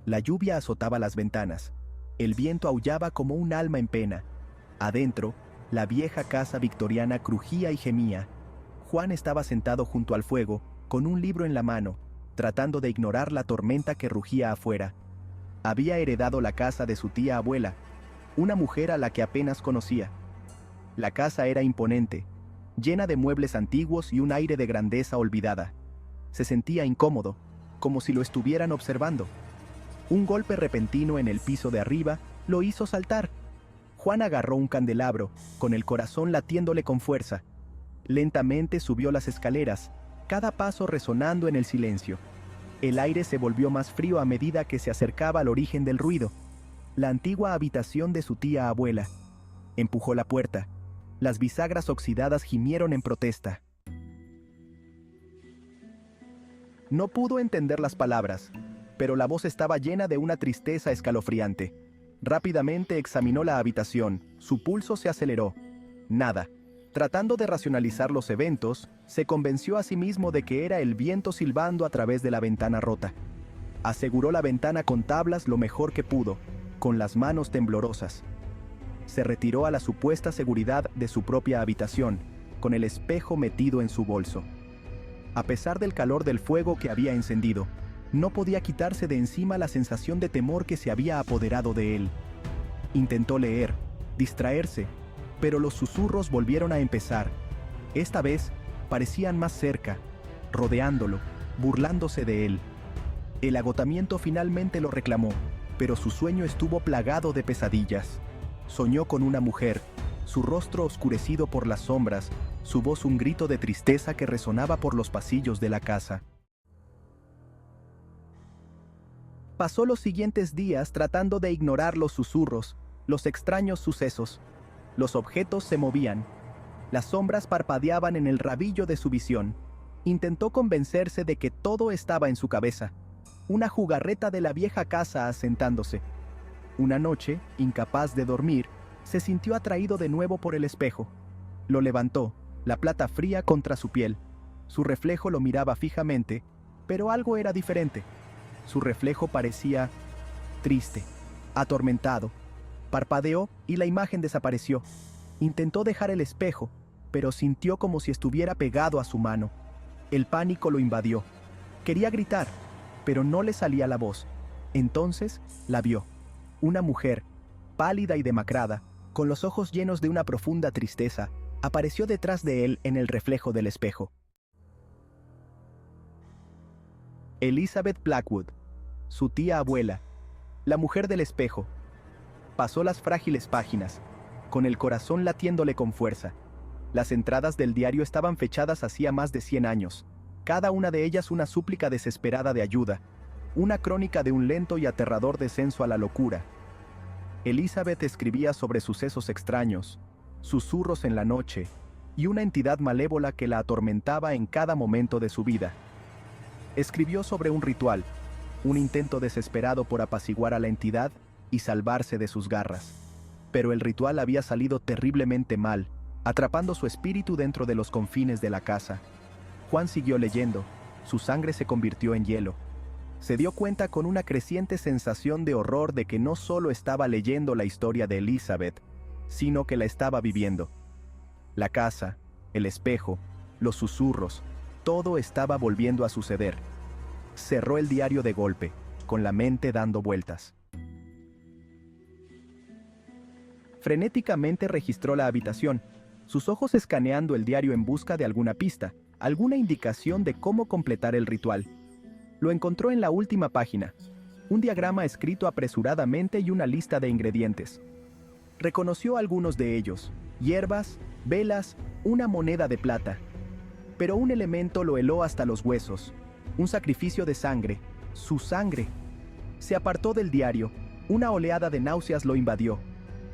La lluvia azotaba las ventanas. El viento aullaba como un alma en pena. Adentro, la vieja casa victoriana crujía y gemía. Juan estaba sentado junto al fuego, con un libro en la mano, tratando de ignorar la tormenta que rugía afuera. Había heredado la casa de su tía abuela, una mujer a la que apenas conocía. La casa era imponente, llena de muebles antiguos y un aire de grandeza olvidada. Se sentía incómodo, como si lo estuvieran observando. Un golpe repentino en el piso de arriba lo hizo saltar. Juan agarró un candelabro, con el corazón latiéndole con fuerza. Lentamente subió las escaleras, cada paso resonando en el silencio. El aire se volvió más frío a medida que se acercaba al origen del ruido. La antigua habitación de su tía abuela. Empujó la puerta. Las bisagras oxidadas gimieron en protesta. No pudo entender las palabras, pero la voz estaba llena de una tristeza escalofriante. Rápidamente examinó la habitación, su pulso se aceleró. Nada. Tratando de racionalizar los eventos, se convenció a sí mismo de que era el viento silbando a través de la ventana rota. Aseguró la ventana con tablas lo mejor que pudo, con las manos temblorosas. Se retiró a la supuesta seguridad de su propia habitación, con el espejo metido en su bolso. A pesar del calor del fuego que había encendido, no podía quitarse de encima la sensación de temor que se había apoderado de él. Intentó leer, distraerse, pero los susurros volvieron a empezar. Esta vez parecían más cerca, rodeándolo, burlándose de él. El agotamiento finalmente lo reclamó, pero su sueño estuvo plagado de pesadillas. Soñó con una mujer, su rostro oscurecido por las sombras, su voz un grito de tristeza que resonaba por los pasillos de la casa. Pasó los siguientes días tratando de ignorar los susurros, los extraños sucesos. Los objetos se movían. Las sombras parpadeaban en el rabillo de su visión. Intentó convencerse de que todo estaba en su cabeza. Una jugarreta de la vieja casa asentándose. Una noche, incapaz de dormir, se sintió atraído de nuevo por el espejo. Lo levantó, la plata fría contra su piel. Su reflejo lo miraba fijamente, pero algo era diferente. Su reflejo parecía triste, atormentado. Parpadeó y la imagen desapareció. Intentó dejar el espejo, pero sintió como si estuviera pegado a su mano. El pánico lo invadió. Quería gritar, pero no le salía la voz. Entonces la vio. Una mujer, pálida y demacrada, con los ojos llenos de una profunda tristeza, apareció detrás de él en el reflejo del espejo. Elizabeth Blackwood, su tía abuela, la mujer del espejo. Pasó las frágiles páginas, con el corazón latiéndole con fuerza. Las entradas del diario estaban fechadas hacía más de 100 años, cada una de ellas una súplica desesperada de ayuda, una crónica de un lento y aterrador descenso a la locura. Elizabeth escribía sobre sucesos extraños, susurros en la noche, y una entidad malévola que la atormentaba en cada momento de su vida. Escribió sobre un ritual, un intento desesperado por apaciguar a la entidad y salvarse de sus garras. Pero el ritual había salido terriblemente mal, atrapando su espíritu dentro de los confines de la casa. Juan siguió leyendo, su sangre se convirtió en hielo. Se dio cuenta con una creciente sensación de horror de que no solo estaba leyendo la historia de Elizabeth, sino que la estaba viviendo. La casa, el espejo, los susurros, todo estaba volviendo a suceder. Cerró el diario de golpe, con la mente dando vueltas. Frenéticamente registró la habitación, sus ojos escaneando el diario en busca de alguna pista, alguna indicación de cómo completar el ritual. Lo encontró en la última página, un diagrama escrito apresuradamente y una lista de ingredientes. Reconoció algunos de ellos, hierbas, velas, una moneda de plata. Pero un elemento lo heló hasta los huesos, un sacrificio de sangre, su sangre. Se apartó del diario, una oleada de náuseas lo invadió.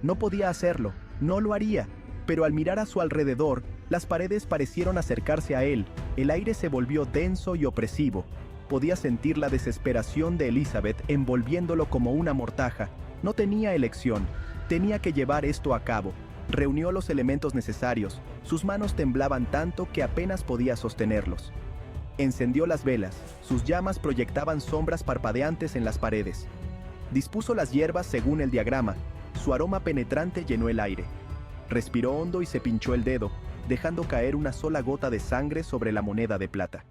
No podía hacerlo, no lo haría, pero al mirar a su alrededor, las paredes parecieron acercarse a él, el aire se volvió denso y opresivo. Podía sentir la desesperación de Elizabeth envolviéndolo como una mortaja. No tenía elección, tenía que llevar esto a cabo. Reunió los elementos necesarios, sus manos temblaban tanto que apenas podía sostenerlos. Encendió las velas, sus llamas proyectaban sombras parpadeantes en las paredes. Dispuso las hierbas según el diagrama. Su aroma penetrante llenó el aire. Respiró hondo y se pinchó el dedo, dejando caer una sola gota de sangre sobre la moneda de plata.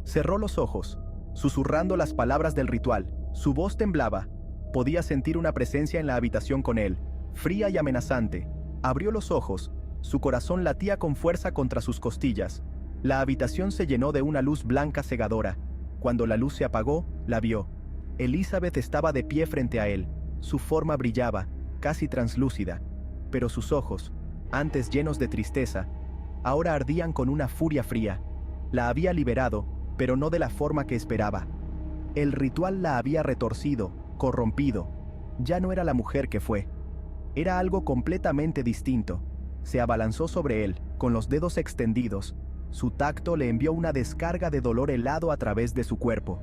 Cerró los ojos, susurrando las palabras del ritual. Su voz temblaba. Podía sentir una presencia en la habitación con él, fría y amenazante. Abrió los ojos. Su corazón latía con fuerza contra sus costillas. La habitación se llenó de una luz blanca cegadora. Cuando la luz se apagó, la vio. Elizabeth estaba de pie frente a él. Su forma brillaba, casi translúcida, pero sus ojos, antes llenos de tristeza, ahora ardían con una furia fría. La había liberado, pero no de la forma que esperaba. El ritual la había retorcido, corrompido. Ya no era la mujer que fue. Era algo completamente distinto. Se abalanzó sobre él, con los dedos extendidos. Su tacto le envió una descarga de dolor helado a través de su cuerpo.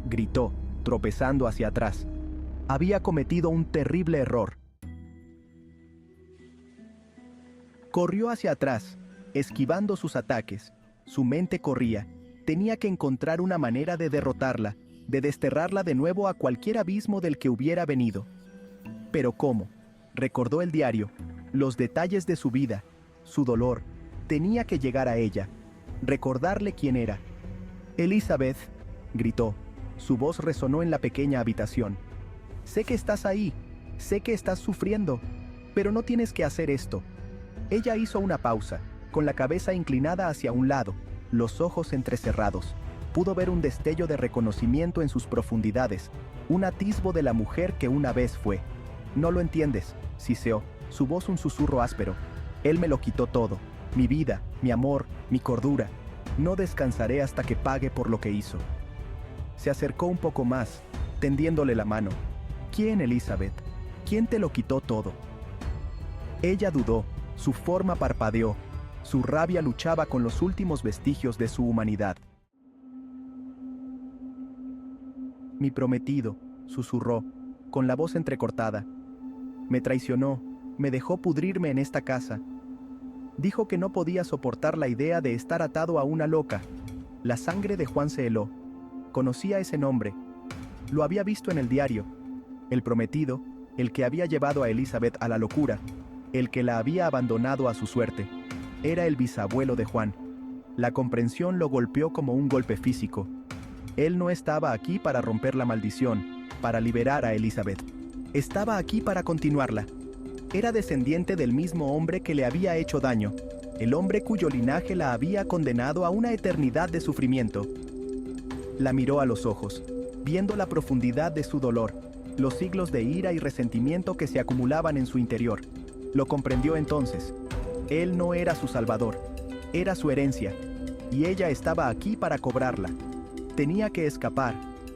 Gritó, tropezando hacia atrás. Había cometido un terrible error. Corrió hacia atrás, esquivando sus ataques. Su mente corría. Tenía que encontrar una manera de derrotarla, de desterrarla de nuevo a cualquier abismo del que hubiera venido. Pero ¿cómo? Recordó el diario, los detalles de su vida, su dolor. Tenía que llegar a ella, recordarle quién era. «Elizabeth», gritó. Su voz resonó en la pequeña habitación. «Sé que estás ahí, sé que estás sufriendo, pero no tienes que hacer esto». Ella hizo una pausa, con la cabeza inclinada hacia un lado, los ojos entrecerrados. Pudo ver un destello de reconocimiento en sus profundidades, un atisbo de la mujer que una vez fue. «No lo entiendes», siseó, su voz un susurro áspero. «Él me lo quitó todo, mi vida, mi amor, mi cordura. No descansaré hasta que pague por lo que hizo». Se acercó un poco más, tendiéndole la mano. «¿Quién, Elizabeth? ¿Quién te lo quitó todo?» Ella dudó, su forma parpadeó, su rabia luchaba con los últimos vestigios de su humanidad. «Mi prometido», susurró, con la voz entrecortada. «Me traicionó, me dejó pudrirme en esta casa. Dijo que no podía soportar la idea de estar atado a una loca». La sangre de Juan se heló. Conocía ese nombre. Lo había visto en el diario. El prometido, el que había llevado a Elizabeth a la locura, el que la había abandonado a su suerte. Era el bisabuelo de Juan. La comprensión lo golpeó como un golpe físico. Él no estaba aquí para romper la maldición, para liberar a Elizabeth. Estaba aquí para continuarla. Era descendiente del mismo hombre que le había hecho daño, el hombre cuyo linaje la había condenado a una eternidad de sufrimiento. La miró a los ojos, viendo la profundidad de su dolor, los siglos de ira y resentimiento que se acumulaban en su interior. Lo comprendió entonces. Él no era su salvador, era su herencia, y ella estaba aquí para cobrarla. Tenía que escapar,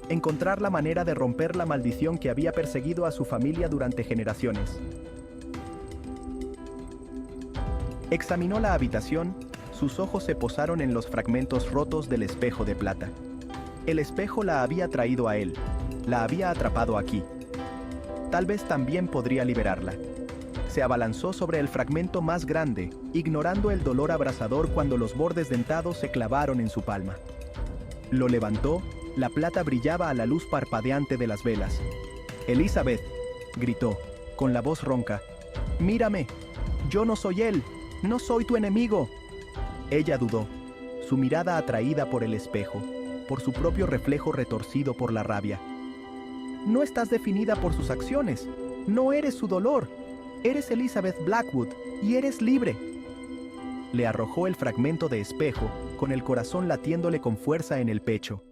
encontrar la manera de romper la maldición que había perseguido a su familia durante generaciones. Examinó la habitación, sus ojos se posaron en los fragmentos rotos del espejo de plata. El espejo la había traído a él, la había atrapado aquí. Tal vez también podría liberarla. Se abalanzó sobre el fragmento más grande, ignorando el dolor abrasador cuando los bordes dentados se clavaron en su palma. Lo levantó, la plata brillaba a la luz parpadeante de las velas. «Elizabeth», gritó, con la voz ronca, «mírame, yo no soy él, no soy tu enemigo». Ella dudó, su mirada atraída por el espejo, por su propio reflejo retorcido por la rabia. «No estás definida por sus acciones, no eres su dolor. Eres Elizabeth Blackwood y eres libre». Le arrojó el fragmento de espejo, con el corazón latiéndole con fuerza en el pecho.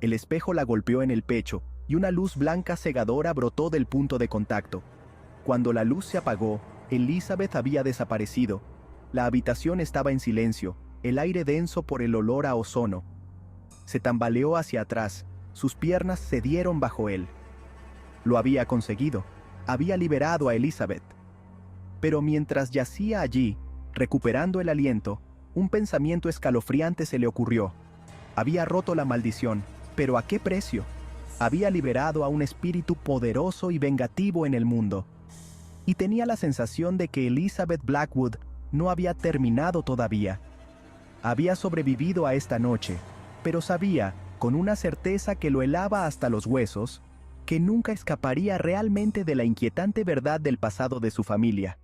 El espejo la golpeó en el pecho, y una luz blanca cegadora brotó del punto de contacto. Cuando la luz se apagó, Elizabeth había desaparecido. La habitación estaba en silencio, el aire denso por el olor a ozono. Se tambaleó hacia atrás, sus piernas cedieron bajo él. Lo había conseguido, había liberado a Elizabeth. Pero mientras yacía allí, recuperando el aliento, un pensamiento escalofriante se le ocurrió. Había roto la maldición, pero ¿a qué precio? Había liberado a un espíritu poderoso y vengativo en el mundo. Y tenía la sensación de que Elizabeth Blackwood no había terminado todavía. Había sobrevivido a esta noche, pero sabía, con una certeza que lo helaba hasta los huesos, que nunca escaparía realmente de la inquietante verdad del pasado de su familia.